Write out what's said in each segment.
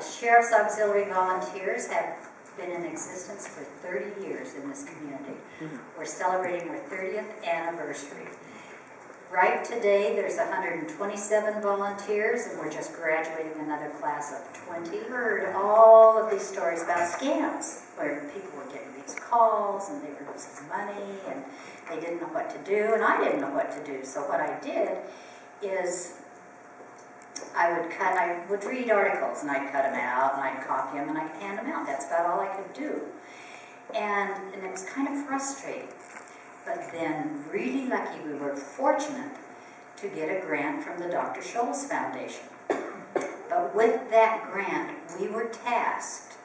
Sheriff's Auxiliary Volunteers have been in existence for 30 years in this community. We're celebrating our 30th anniversary. Right today, there's 127 volunteers, and we're just graduating another class of 20. Heard all of these stories about scams, where people were getting these calls, and they were losing money, and they didn't know what to do, and I didn't know what to do. So what I did is I would read articles, and I'd cut them out, and I'd copy them, and I'd hand them out. That's about all I could do. And it was kind of frustrating. But then, really lucky, we were fortunate to get a grant from the Dr. Scholl's Foundation. But with that grant, we were tasked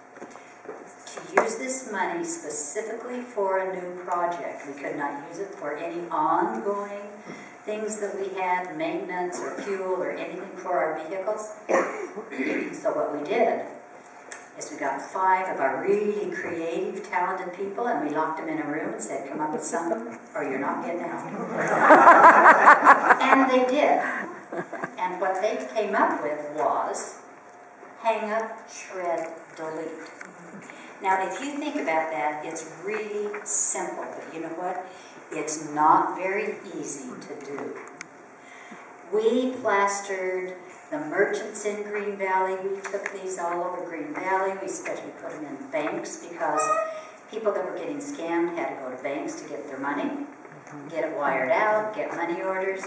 to use this money specifically for a new project. We could not use it for any ongoing things that we had, maintenance or fuel or anything for our vehicles. So what we did is we got 5 of our really creative, talented people, and we locked them in a room and said, come up with something or you're not getting out. And they did. And what they came up with was hang up, shred, delete. Now, if you think about that, it's really simple, but you know what? It's not very easy to do. We plastered the merchants in Green Valley. We took these all over Green Valley. We especially put them in banks because people that were getting scammed had to go to banks to get their money, get it wired out, get money orders.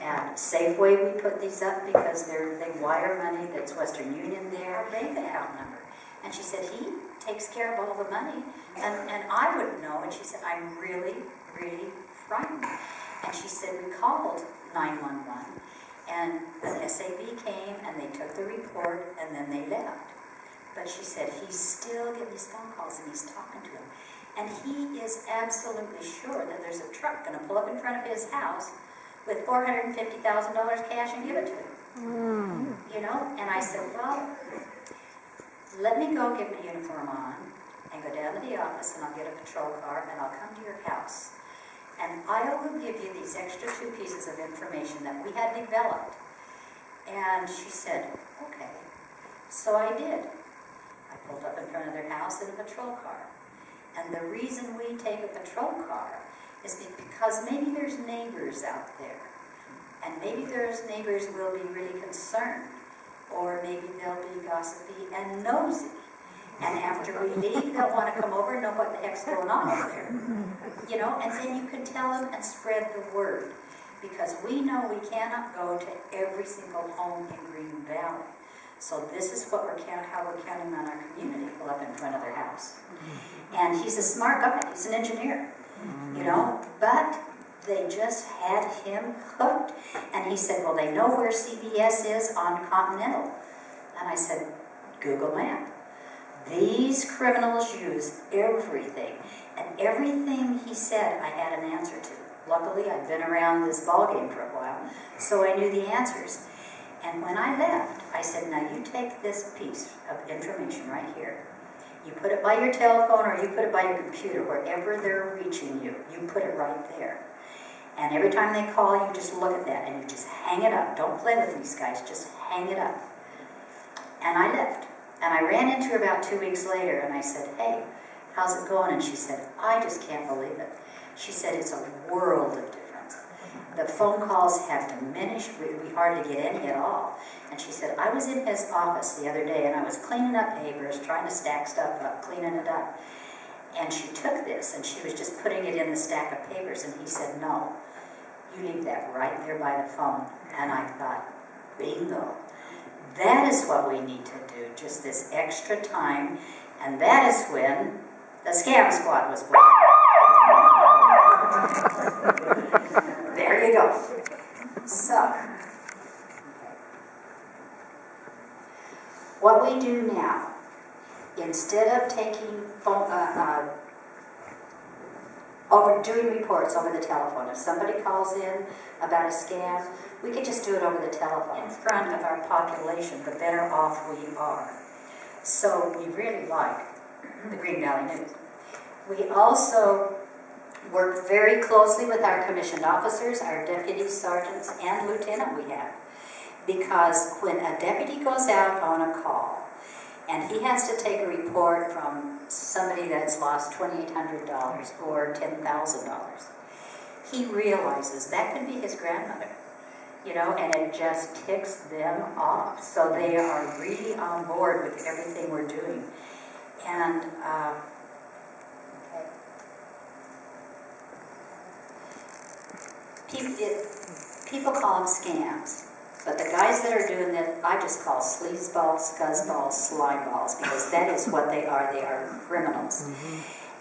At Safeway we put these up because they wire money. That's Western Union there, bank account number. And she said, he takes care of all the money. And I wouldn't know. And she said, I'm really, really frightened. And she said, we called 911. And the SAB came, and they took the report, and then they left. But she said, he's still getting these phone calls, and he's talking to him. And he is absolutely sure that there's a truck going to pull up in front of his house with $450,000 cash and give it to him. You know? And I said, well, let me go get my uniform on and go down to the office, and I'll get a patrol car, and I'll come to your house. And I will give you these extra 2 pieces of information that we had developed. And she said, okay. So I did. I pulled up in front of their house in a patrol car. And the reason we take a patrol car is because maybe there's neighbors out there. And maybe those neighbors will be really concerned. Or maybe they'll be gossipy and nosy. And after we leave, they'll want to come over and know what the heck's going on over there. You know, and then you can tell them and spread the word. Because we know we cannot go to every single home in Green Valley. So this is what how we're counting on our community, pull up in front of their house. And he's a smart guy, he's an engineer, you know, but they just had him hooked. And he said, well, they know where CVS is on Continental. And I said, Google Map. These criminals use everything. And everything he said, I had an answer to. Luckily, I'd been around this ballgame for a while, so I knew the answers. And when I left, I said, now you take this piece of information right here. You put it by your telephone or you put it by your computer, wherever they're reaching you. You put it right there. And every time they call, you just look at that and you just hang it up. Don't play with these guys, just hang it up. And I left. And I ran into her about 2 weeks later, and I said, hey, how's it going? And she said, I just can't believe it. She said, it's a world of difference. The phone calls have diminished. We hardly get any at all. And she said, I was in his office the other day, and I was cleaning up papers, trying to stack stuff up, cleaning it up. And she took this, and she was just putting it in the stack of papers, and he said, no, you leave that right there by the phone. And I thought, bingo. That is what we need to do, just this extra time. And that is when the Scam Squad was born. There you go. So, what we do now, instead of taking doing reports over the telephone, if somebody calls in about a scam, we can just do it over the telephone. In front of our population, the better off we are. So we really like the Green Valley News. We also work very closely with our commissioned officers, our deputy sergeants and lieutenant we have. Because when a deputy goes out on a call, and he has to take a report from somebody that's lost $2,800 or $10,000. He realizes that could be his grandmother, and it just ticks them off. So they are really on board with everything we're doing. And people call them scams. But the guys that are doing that, I just call sleazeballs, scuzzballs, slimeballs, because that is what they are. They are criminals.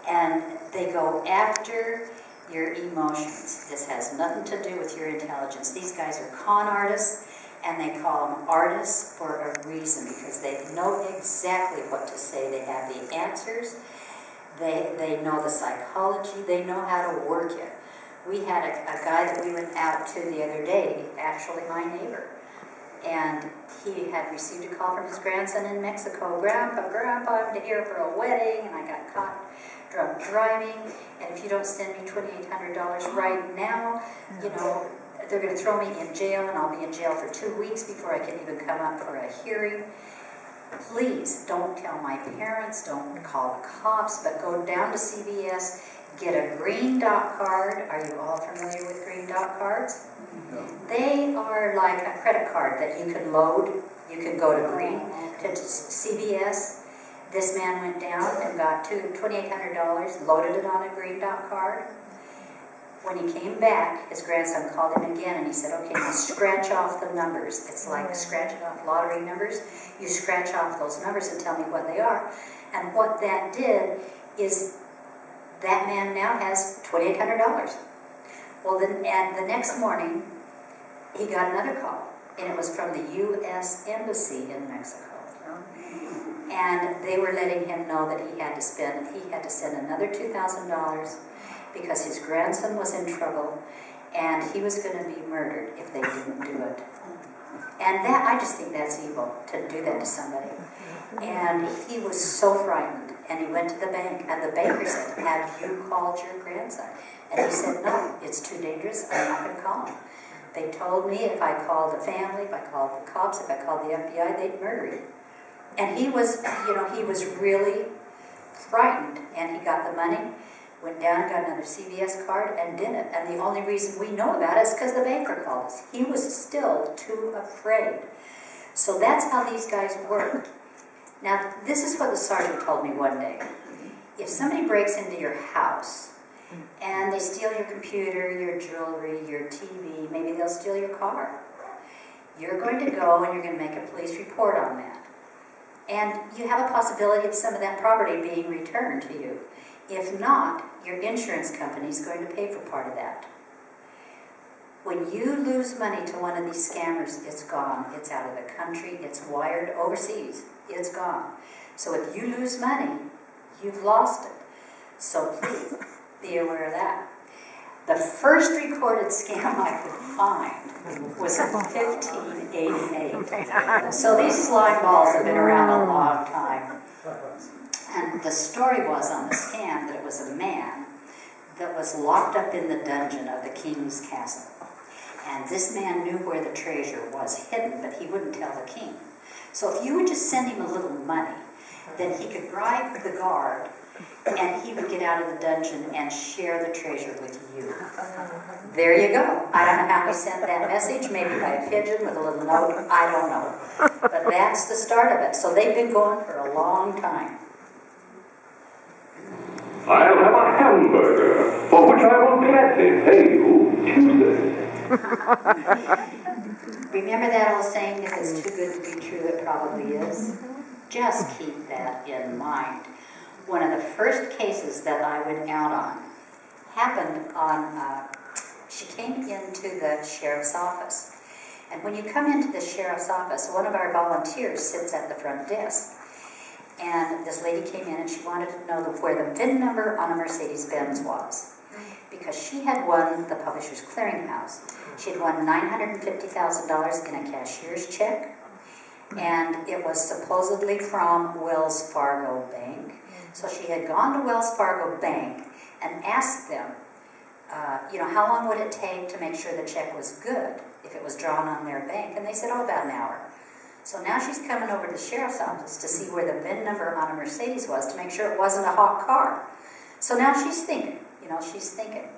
And they go after your emotions. This has nothing to do with your intelligence. These guys are con artists, and they call them artists for a reason, because they know exactly what to say. They have the answers. They know the psychology. They know how to work it. We had a guy that we went out to the other day, actually my neighbor, and he had received a call from his grandson in Mexico. Grandpa, I'm here for a wedding, and I got caught drunk driving, and if you don't send me $2,800 right now, they're going to throw me in jail, and I'll be in jail for 2 weeks before I can even come up for a hearing. Please don't tell my parents, don't call the cops, but go down to CVS, get a green dot card. Are you all familiar with green dot cards? No. They are like a credit card that you can load. You can go to CVS. This man went down and got $2,800, loaded it on a green dot card. When he came back, his grandson called him again, and he said, okay, now scratch off the numbers. It's like scratching off lottery numbers. You scratch off those numbers and tell me what they are. And what that did is that man now has $2,800. Well, and the next morning, he got another call, and it was from the U.S. Embassy in Mexico. And they were letting him know that he had to send another $2,000 because his grandson was in trouble, and he was going to be murdered if they didn't do it. And that, I just think that's evil, to do that to somebody. And he was so frightened, and he went to the bank, and the banker said, have you called your grandson? And he said, no, it's too dangerous, I'm not going to call him. They told me if I called the family, if I called the cops, if I called the FBI, they'd murder him. And he was, he was really frightened, and he got the money, went down and got another CVS card, and did it. And the only reason we know about it is because the banker called us. He was still too afraid. So that's how these guys work. Now, this is what the sergeant told me one day. If somebody breaks into your house, and they steal your computer, your jewelry, your TV, maybe they'll steal your car, you're going to go and you're going to make a police report on that. And you have a possibility of some of that property being returned to you. If not, your insurance company is going to pay for part of that. When you lose money to one of these scammers, it's gone. It's out of the country. It's wired overseas. It's gone. So if you lose money, you've lost it. So please be aware of that. The first recorded scam I could find was in 1588. So these slime balls have been around a long time. And the story was on the scam that it was a man that was locked up in the dungeon of the king's castle. And this man knew where the treasure was hidden, but he wouldn't tell the king. So if you would just send him a little money, then he could bribe the guard, and he would get out of the dungeon and share the treasure with you. There you go. I don't know how he sent that message, maybe by a pigeon with a little note, I don't know. But that's the start of it. So they've been going for a long time. I'll have a hamburger, for which I will gladly pay you Tuesday. Remember that old saying, if it's too good to be true, it probably is? Just keep that in mind. One of the first cases that I went out on happened on, she came into the sheriff's office. And when you come into the sheriff's office, one of our volunteers sits at the front desk. And this lady came in and she wanted to know where the VIN number on a Mercedes-Benz was. Because she had won the Publishers Clearinghouse. She had won $950,000 in a cashier's check. And it was supposedly from Wells Fargo Bank. So she had gone to Wells Fargo Bank and asked them, how long would it take to make sure the check was good if it was drawn on their bank? And they said, about an hour. So now she's coming over to the sheriff's office to see where the VIN number on a Mercedes was to make sure it wasn't a hot car. So now she's thinking, she's thinking.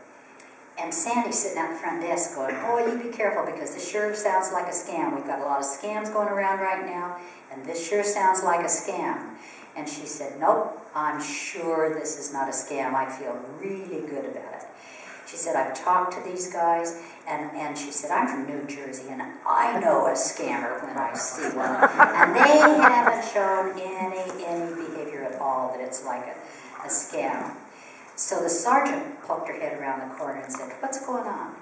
And Sandy's sitting at the front desk going, boy, you be careful because this sure sounds like a scam. We've got a lot of scams going around right now, and this sure sounds like a scam. And she said, nope, I'm sure this is not a scam. I feel really good about it. She said, I've talked to these guys, and she said, I'm from New Jersey, and I know a scammer when I see one. And they haven't shown any behavior at all that it's like a scam. So the sergeant poked her head around the corner and said, what's going on?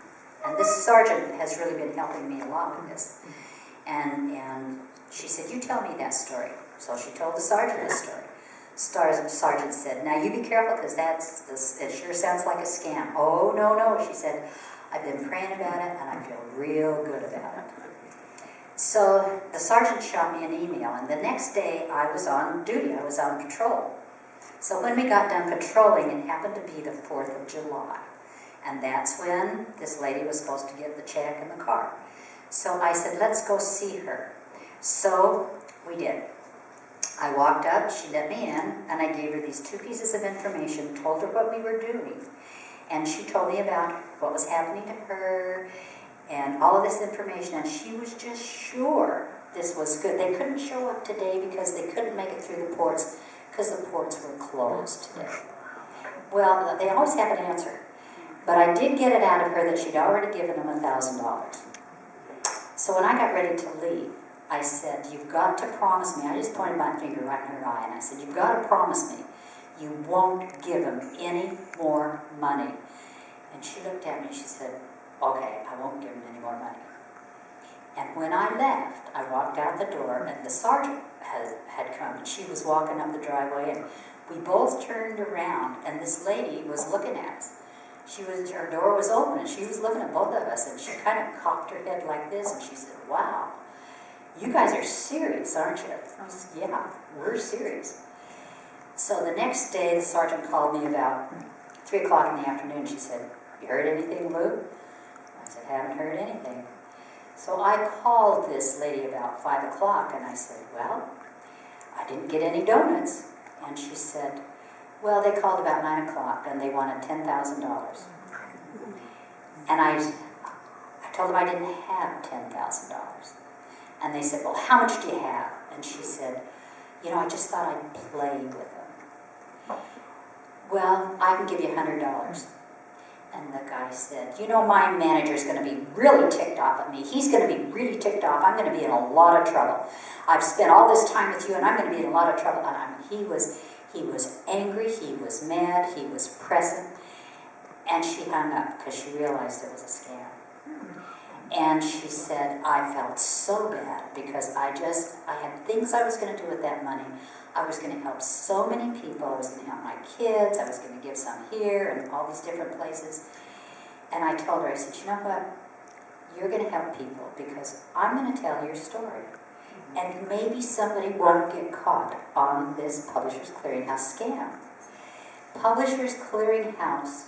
And this sergeant has really been helping me a lot with this. And she said, you tell me that story. So she told the sergeant this story. Sergeant said, now you be careful because it sure sounds like a scam. Oh, no, she said, I've been praying about it and I feel real good about it. So the sergeant shot me an email, and the next day I was on duty, I was on patrol. So when we got done patrolling, it happened to be the 4th of July. And that's when this lady was supposed to get the check in the car. So I said, let's go see her. So we did. I walked up, she let me in, and I gave her these 2 pieces of information, told her what we were doing. And she told me about what was happening to her and all of this information, and she was just sure this was good. They couldn't show up today because they couldn't make it through the ports because the ports were closed today. Well, they always have an answer. But I did get it out of her that she'd already given them $1,000. So when I got ready to leave, I said, you've got to promise me. I just pointed my finger right in her eye, and I said, you've got to promise me you won't give them any more money. And she looked at me and she said, okay, I won't give them any more money. And when I left, I walked out the door, and the sergeant had come, and she was walking up the driveway, and we both turned around, and this lady was looking at us. Her door was open, and she was looking at both of us, and she kind of cocked her head like this, and she said, wow, you guys are serious, aren't you? I said, yeah, we're serious. So the next day, the sergeant called me about 3 o'clock in the afternoon. She said, you heard anything, Lou? I said, haven't heard anything. So I called this lady about 5 o'clock, and I said, well, I didn't get any donuts. And she said, well, they called about 9 o'clock, and they wanted $10,000. And I told them I didn't have $10,000. And they said, well, how much do you have? And she said, I just thought I'd play with them. Well, I can give you $100. And the guy said, my manager's going to be really ticked off at me. He's going to be really ticked off. I'm going to be in a lot of trouble. I've spent all this time with you, and I'm going to be in a lot of trouble. And he was angry. He was mad. He was pressing. And she hung up because she realized it was a scam. And she said, I felt so bad because I had things I was going to do with that money. I was going to help so many people. I was going to help my kids. I was going to give some here and all these different places. And I told her, I said, you know what? You're going to help people because I'm going to tell your story. And maybe somebody won't get caught on this Publishers Clearinghouse scam. Publishers Clearinghouse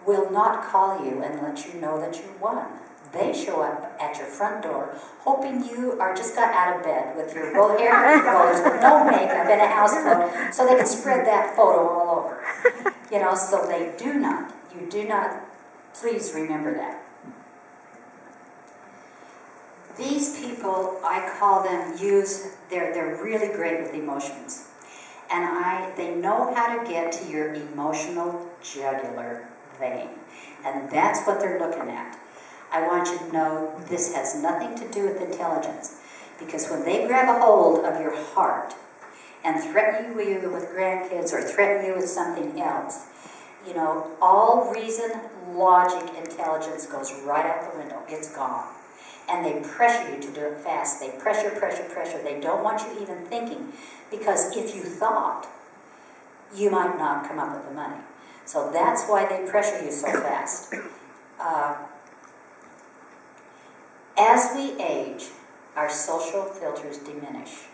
will not call you and let you know that you won. They show up at your front door hoping you are just got out of bed with your hair and rollers with no makeup and a house coat so they can spread that photo all over. So you do not, please remember that. These people, I call them they're really great with emotions. And they know how to get to your emotional jugular vein. And that's what they're looking at. I want you to know this has nothing to do with intelligence. Because when they grab a hold of your heart and threaten you with grandkids or threaten you with something else, all reason, logic, intelligence goes right out the window. It's gone. And they pressure you to do it fast. They pressure. They don't want you even thinking. Because if you thought, you might not come up with the money. So that's why they pressure you so fast. As we age, our social filters diminish.